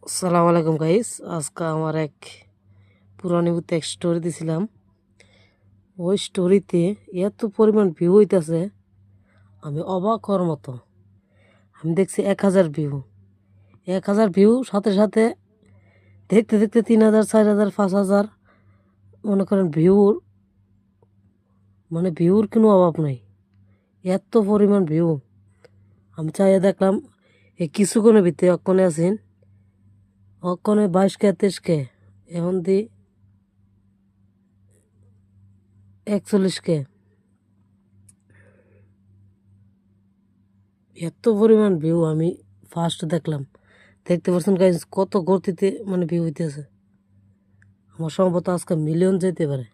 আসসালামু আলাইকুম গাইস। আজকে আমার এক পুরানিভূত এক স্টোরি দিছিলাম। ওই স্টোরিতে এত পরিমাণ ভিউ হইতাছে, আমি অবাক হওয়ার মতো। আমি দেখছি 1,000 ভিউ, 1,000 ভিউ সাথে সাথে দেখতে দেখতে 3,000, 4,000, 5,000, মনে করেন ভিউর ভিউর কোনো অভাব নাই। এত পরিমাণ ভিউ আমি চাইয়া দেখলাম এই কিছুক্ষণের ভিতরে অক্ষণে আছেন, অক্ষণে 22K 23K, এখন দি 41K। এত পরিমাণ ভিউ আমি ফার্স্ট দেখলাম। দেখতে পাচ্ছেন গাইজ কত গতিতে ভিউ হইতেছে। আমার সম্ভবত আজকে মিলিয়ন যেতে পারে।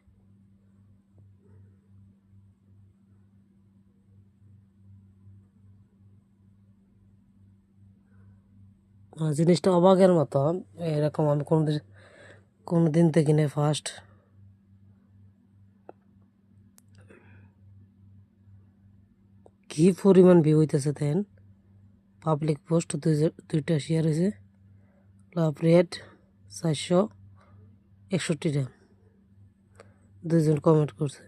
জিনিসটা অবাকের মতো। এরকম আমি কোনো দিন দেখি নাই ফার্স্ট। কি পরিমাণ ভিউ হইতেছে দেন। পাবলিক পোস্ট দুইটা শেয়ার হয়েছে, লাভ রেট 461টা, 2জন কমেন্ট করছে।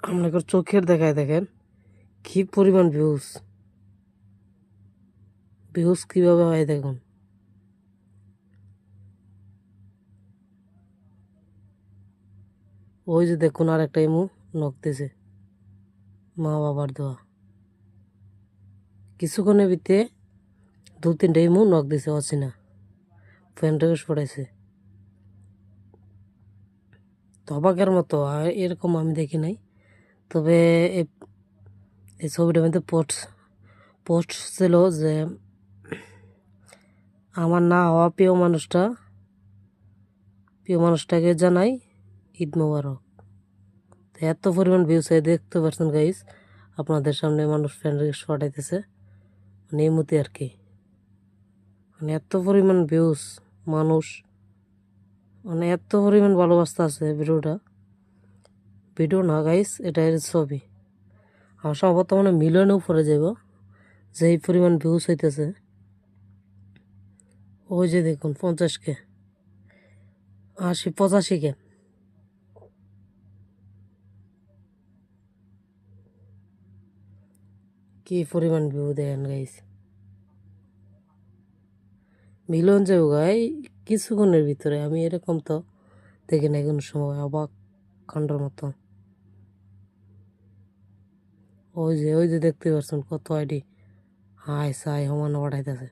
আপনাদের চোখের দেখায় দেখেন কি পরিমাণ ভিউজ ভিউজ কীভাবে হয় দেখুন। ওই যে দেখুন আর একটা ইমু নকতেছে, মা বাবার দোয়া। কিছুক্ষণের ভিতরে 2-3টা ইমু নক দিছে অচেনা, ফ্রেন্ড রিকোয়েস্ট পড়াইছে। তো অবাকের মতো, আর এরকম আমি দেখি নাই। তবে এই ছবিটার মধ্যে পোস্ট ছিল যে আমার না হওয়া প্রিয় মানুষটাকে জানাই ঈদ মোবারক। তো এত পরিমাণ ভিউজ দেখতে পাচ্ছেন গাইস, আপনাদের সামনে মানুষ ফ্রেন্ড রিকোয়েস্ট পাঠাইতেছে, এই মতে আর কি। এত পরিমাণ ভিউজ, মানুষ এত পরিমাণ ভালোবাসতে আছে ভিডিও না গাইস, এটা এর ছবি। আমার সম্ভবত মিলিয়নে উপরে যাব, যেই পরিমাণ ভিউজ হইতেছে। ওই যে দেখুন 50K, 80, 85K। কি পরিমাণ ভিউ দেখেন গাইস, মিলিয়ন যাবো গাই কিছুক্ষণের ভিতরে। আমি এরকম তো দেখি না কোনো সময়, অবাক কাণ্ডর মতো। ওই যে দেখতে পাচ্ছেন কত আইডি হাই সাই সমান বাড়াইতেছে।